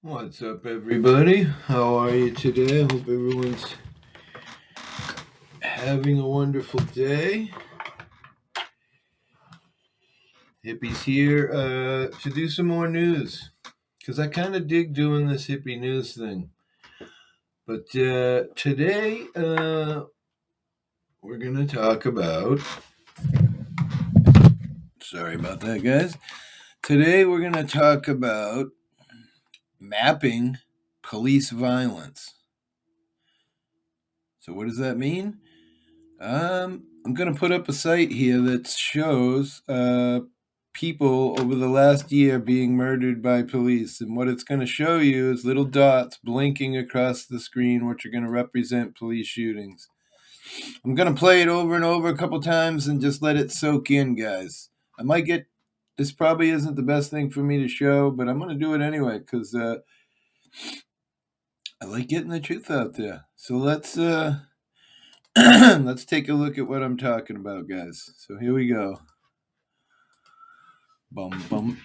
What's up, everybody? How are you today? I hope everyone's having a wonderful day. Hippie's here to do some more news because I kind of dig doing this hippie news thing. But today we're going to talk about. Sorry about that, guys. Today we're going to talk about mapping police violence. So, what does that mean? I'm going to put up a site here that shows people over the last year being murdered by police. And what it's going to show you is little dots blinking across the screen, which are going to represent police shootings. I'm going to play it over and over a couple times and just let it soak in, guys. This probably isn't the best thing for me to show, but I'm going to do it anyway because I like getting the truth out there. So let's take a look at what I'm talking about, guys. So here we go. Bum.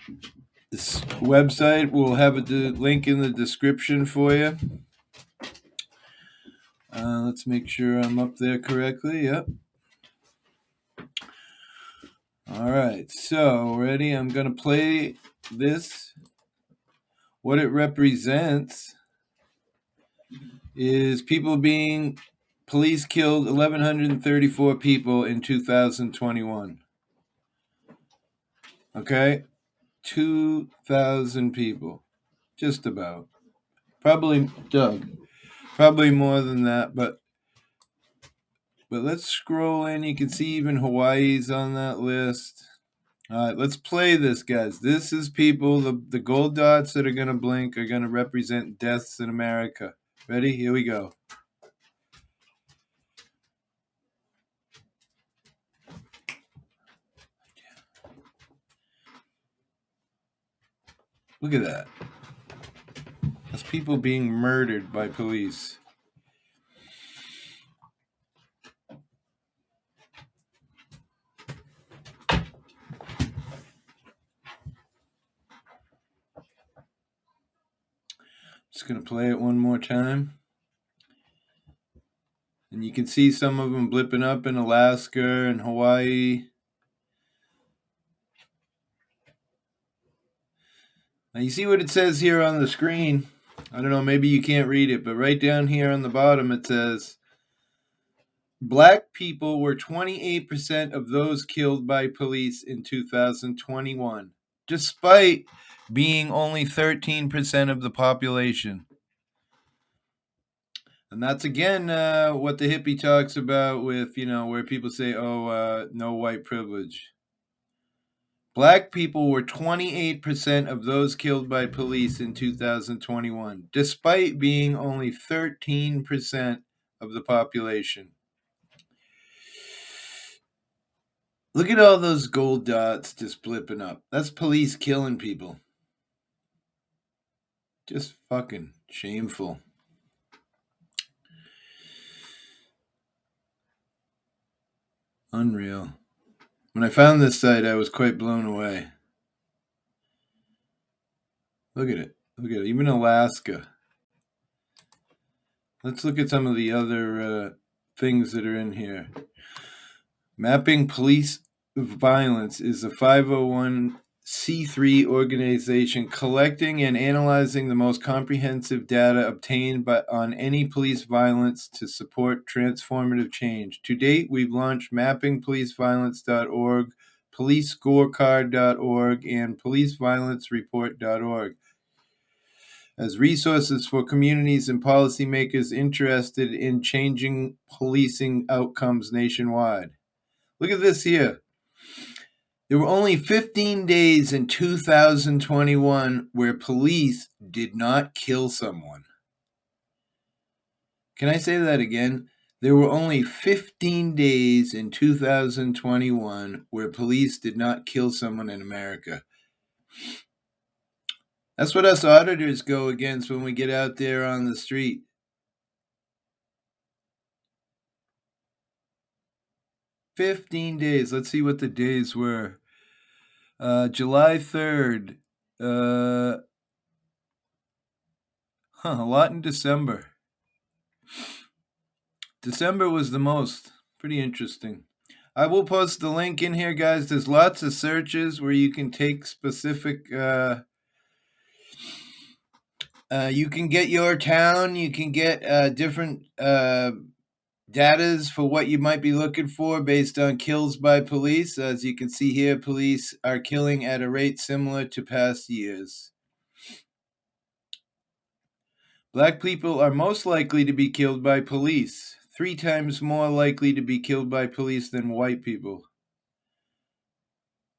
This website will have a link in the description for you. Let's make sure I'm up there correctly. Yep. All right. So, ready? I'm going to play this. What it represents is police killed 1,134 people in 2021. Okay? 2,000 people. Just about. Probably, Doug. Probably more than that, but let's scroll in. You can see even Hawaii's on that list. All right, let's play this, guys. This is people. The gold dots that are going to blink are going to represent deaths in America. Ready? Here we go. Look at that. That's people being murdered by police. Just going to play it one more time. And you can see some of them blipping up in Alaska and Hawaii. Now you see what it says here on the screen. I don't know, maybe you can't read it, but right down here on the bottom it says, Black people were 28% of those killed by police in 2021, despite being only 13% of the population. And that's again what the hippie talks about with, where people say, no white privilege. Black people were 28% of those killed by police in 2021, despite being only 13% of the population. Look at all those gold dots just blipping up. That's police killing people. Just fucking shameful. Unreal. When I found this site, I was quite blown away. Look at it. Even Alaska. Let's look at some of the other things that are in here. Mapping Police Violence is a 501c3 organization collecting and analyzing the most comprehensive data obtained on any police violence to support transformative change. To date, we've launched mappingpoliceviolence.org, policescorecard.org, and policeviolencereport.org as resources for communities and policymakers interested in changing policing outcomes nationwide. Look at this here. There were only 15 days in 2021 where police did not kill someone. Can I say that again? There were only 15 days in 2021 where police did not kill someone in America. That's what us auditors go against when we get out there on the street. $15. Let's see what the days were. July 3rd. A lot in December. December was the most. Pretty interesting. I will post the link in here, guys. There's lots of searches where you can take specific. You can get your town. You can get different datas for what you might be looking for based on kills by police. As you can see here, police are killing at a rate similar to past years. Black people are most likely to be killed by police, 3 times more likely to be killed by police than white people.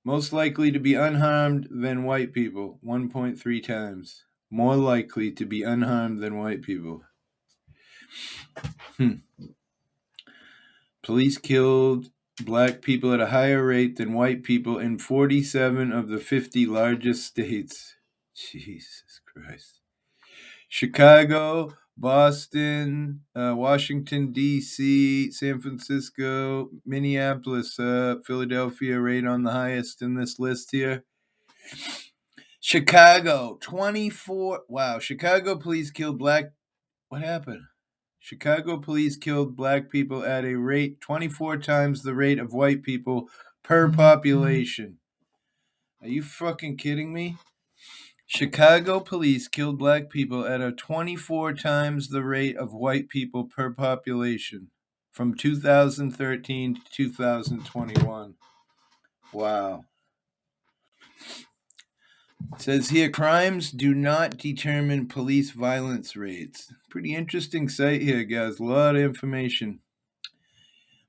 Most likely to be unharmed than white people, 1.3 times. More likely to be unharmed than white people. Police killed black people at a higher rate than white people in 47 of the 50 largest states. Jesus Christ. Chicago, Boston, Washington, D.C., San Francisco, Minneapolis, Philadelphia, right on the highest in this list here. Chicago, 24. Wow, Chicago police killed black. What happened? Chicago police killed black people at a rate 24 times the rate of white people per population. Are you fucking kidding me? Chicago police killed black people at a 24 times the rate of white people per population from 2013 to 2021. Wow. It says here, crimes do not determine police violence rates. Pretty interesting site here, guys. A lot of information.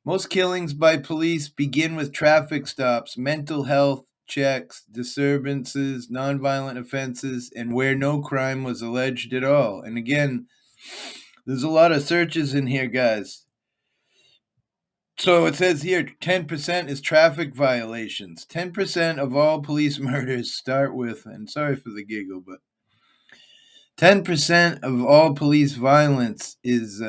Most killings by police begin with traffic stops, mental health checks, disturbances, nonviolent offenses, and where no crime was alleged at all. And again, there's a lot of searches in here, guys. So it says here 10% is traffic violations. 10% of all police murders start with, and sorry for the giggle, but 10% of all police violence is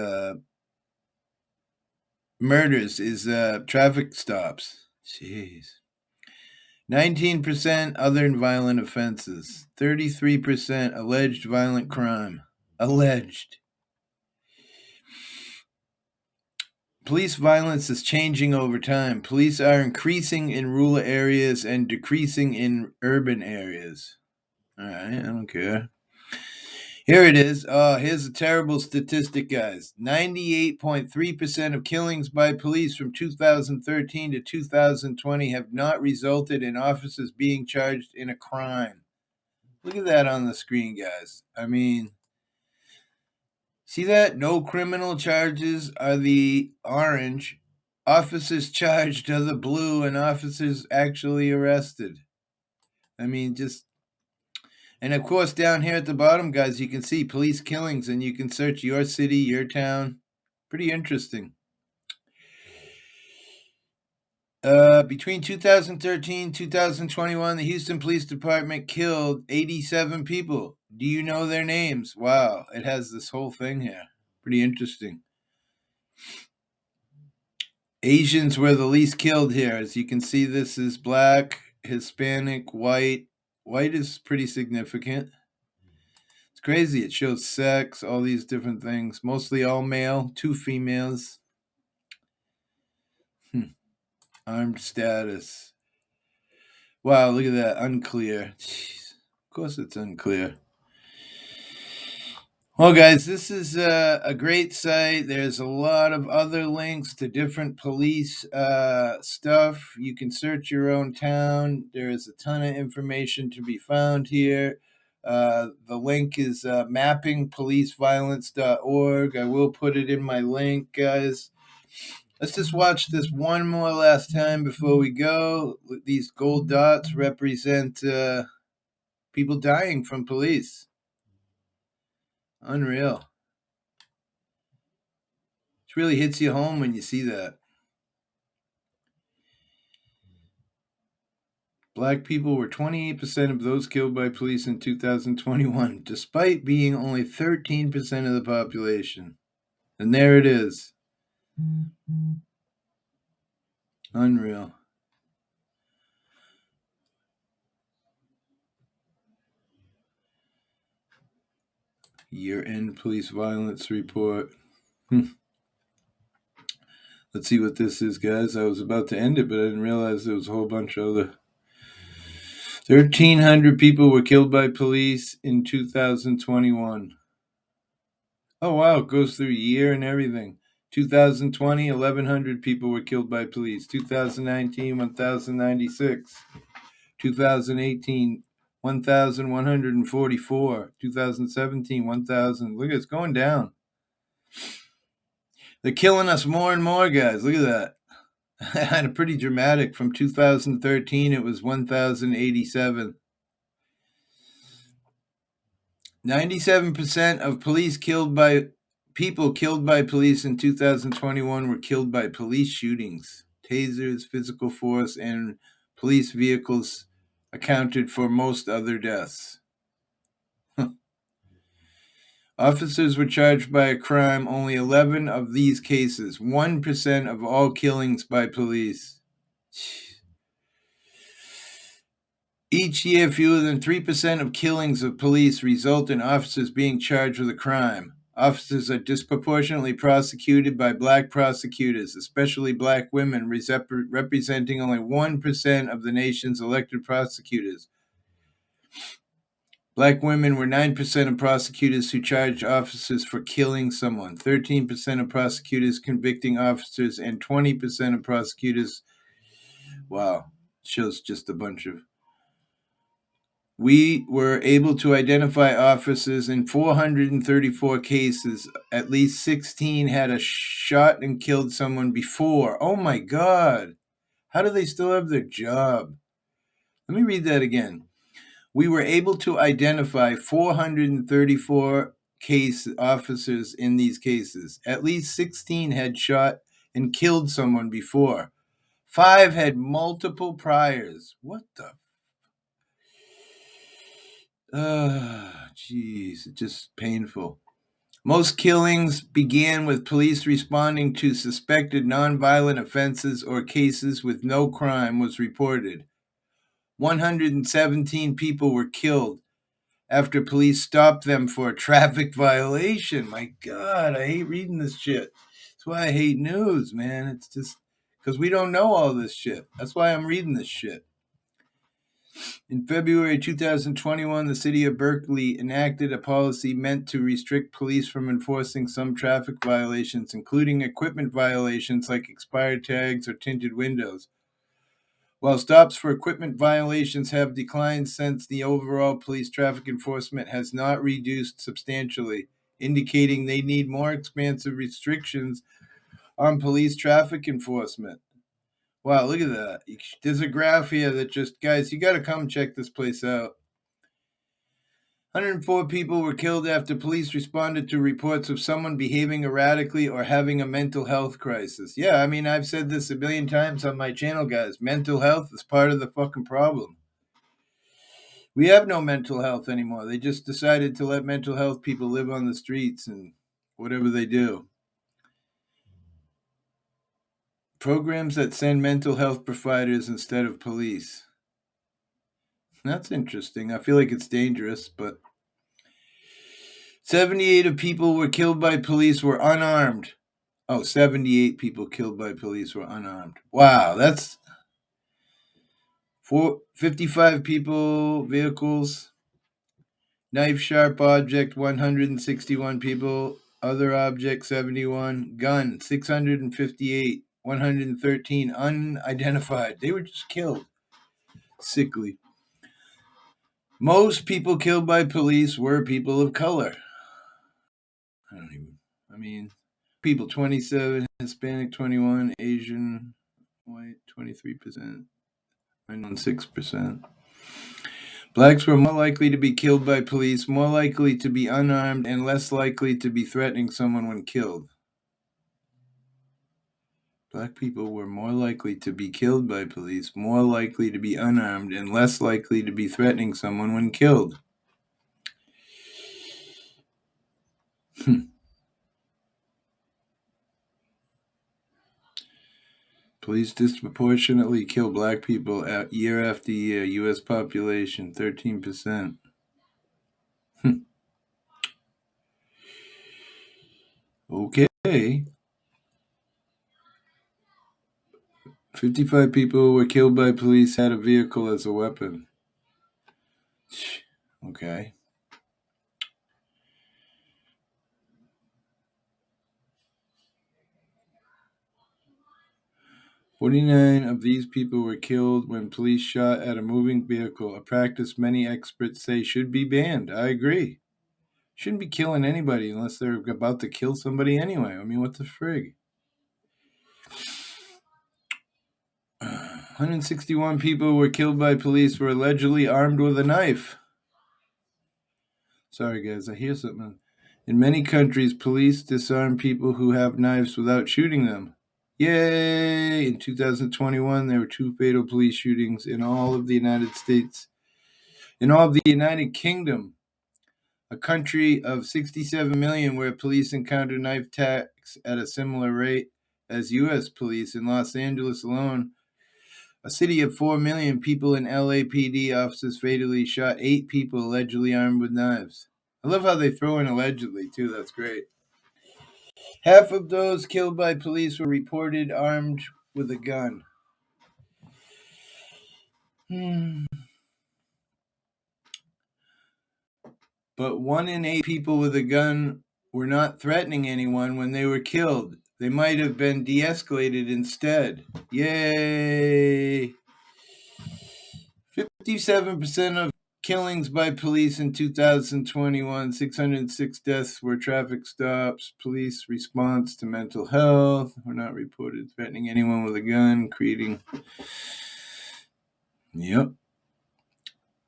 murders, is traffic stops. Jeez. 19% other violent offenses. 33% alleged violent crime. Alleged. Police violence is changing over time. Police are increasing in rural areas and decreasing in urban areas. All right, I don't care. Here it is. Here's a terrible statistic, guys. 98.3% of killings by police from 2013 to 2020 have not resulted in officers being charged in a crime. Look at that on the screen, guys. I mean, see that? No criminal charges are the orange. Officers charged are the blue, and officers actually arrested. I mean, just. And of course, down here at the bottom, guys, you can see police killings, and you can search your city, your town. Pretty interesting. Between 2013 and 2021, the Houston Police Department killed 87 people. Do you know their names? Wow, it has this whole thing here. Pretty interesting. Asians were the least killed here. As you can see, this is black, Hispanic, white. White is pretty significant. It's crazy. It shows sex, all these different things. Mostly all male, 2 females. Armed status. Wow, look at that. Unclear. Jeez. Of course it's unclear. Well, guys, this is a great site. There's a lot of other links to different police stuff. You can search your own town. There is a ton of information to be found here. The link is mappingpoliceviolence.org. I will put it in my link, guys. Let's just watch this one more last time before we go. These gold dots represent people dying from police. Unreal. It really hits you home when you see that. Black people were 28% of those killed by police in 2021, despite being only 13% of the population. And there it is. Unreal. Year-end police violence report. Let's see what this is, guys. I was about to end it, but I didn't realize there was a whole bunch of other. 1,300 people were killed by police in 2021. Oh, wow. It goes through year and everything. 2020, 1,100 people were killed by police. 2019, 1,096. 2018, 1,144. 2017, 1,000. Look, it's going down. They're killing us more and more, guys. Look at that. Kind of pretty dramatic. From 2013, it was 1,087. 97% of people killed by police in 2021 were killed by police shootings. Tasers, physical force, and police vehicles accounted for most other deaths. Officers were charged by a crime only 11 of these cases, 1% of all killings by police. Each year, fewer than 3% of killings of police result in officers being charged with a crime. Officers are disproportionately prosecuted by black prosecutors, especially black women, representing only 1% of the nation's elected prosecutors. Black women were 9% of prosecutors who charged officers for killing someone, 13% of prosecutors convicting officers, and 20% of prosecutors. Wow, shows just a bunch of. We were able to identify officers in 434 cases. At least 16 had shot and killed someone before. Oh my God. How do they still have their job? Let me read that again. We were able to identify 434 case officers in these cases. At least 16 had shot and killed someone before. 5 had multiple priors. What the? Jeez, it's just painful. Most killings began with police responding to suspected nonviolent offenses or cases with no crime was reported. 117 people were killed after police stopped them for a traffic violation. My God, I hate reading this shit. That's why I hate news, man. It's just because we don't know all this shit. That's why I'm reading this shit. In February 2021, the city of Berkeley enacted a policy meant to restrict police from enforcing some traffic violations, including equipment violations like expired tags or tinted windows. While stops for equipment violations have declined since, the overall police traffic enforcement has not reduced substantially, indicating they need more expansive restrictions on police traffic enforcement. Wow, look at that. There's a graph here that just, guys, you got to come check this place out. 104 people were killed after police responded to reports of someone behaving erratically or having a mental health crisis. Yeah, I mean, I've said this a billion times on my channel, guys. Mental health is part of the fucking problem. We have no mental health anymore. They just decided to let mental health people live on the streets and whatever they do. Programs that send mental health providers instead of police. That's interesting. I feel like it's dangerous, but 78 of people were killed by police were unarmed. Oh, 78 people killed by police were unarmed. Wow, that's 55 people, vehicles, knife sharp object, 161 people, other object, 71, gun, 658, 113 unidentified. They were just killed. Sickly. Most people killed by police were people of color. People 27, Hispanic 21, Asian, white 23%, minus 6%. Blacks were more likely to be killed by police, more likely to be unarmed, and less likely to be threatening someone when killed. Black people were more likely to be killed by police, more likely to be unarmed, and less likely to be threatening someone when killed. Police disproportionately kill black people year after year. U.S. population, 13%. Okay. 55 people were killed by police had a vehicle as a weapon. Okay. 49 of these people were killed when police shot at a moving vehicle, a practice many experts say should be banned. I agree. Shouldn't be killing anybody unless they're about to kill somebody anyway. I mean, what the frig? 161 people were killed by police were allegedly armed with a knife. Sorry, guys, I hear something. In many countries, police disarm people who have knives without shooting them. Yay! In 2021, there were 2 fatal police shootings in all of the United States. In all of the United Kingdom, a country of 67 million where police encounter knife attacks at a similar rate as U.S. police. In Los Angeles alone, a city of 4 million people, in LAPD officers fatally shot 8 people allegedly armed with knives. I love how they throw in allegedly, too. That's great. Half of those killed by police were reported armed with a gun. But 1 in 8 people with a gun were not threatening anyone when they were killed. They might have been de-escalated instead. Yay! 57% of killings by police in 2021, 606 deaths were traffic stops. Police response to mental health were not reported threatening anyone with a gun, creating... Yep.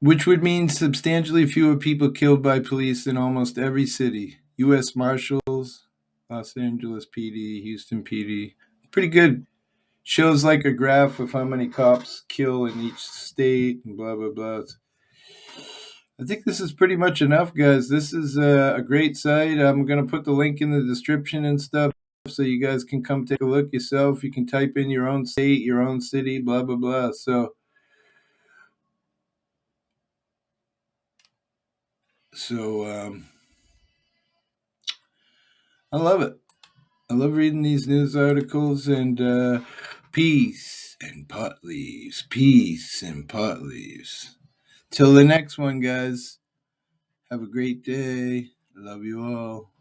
Which would mean substantially fewer people killed by police in almost every city. U.S. Marshals, Los Angeles PD, Houston PD. Pretty good. Shows like a graph of how many cops kill in each state and blah, blah, blah. I think this is pretty much enough, guys. This is a great site. I'm going to put the link in the description and stuff so you guys can come take a look yourself. You can type in your own state, your own city, blah, blah, blah. So I love it. I love reading these news articles, and peace and pot leaves. Peace and pot leaves. Till the next one, guys. Have a great day. Love you all.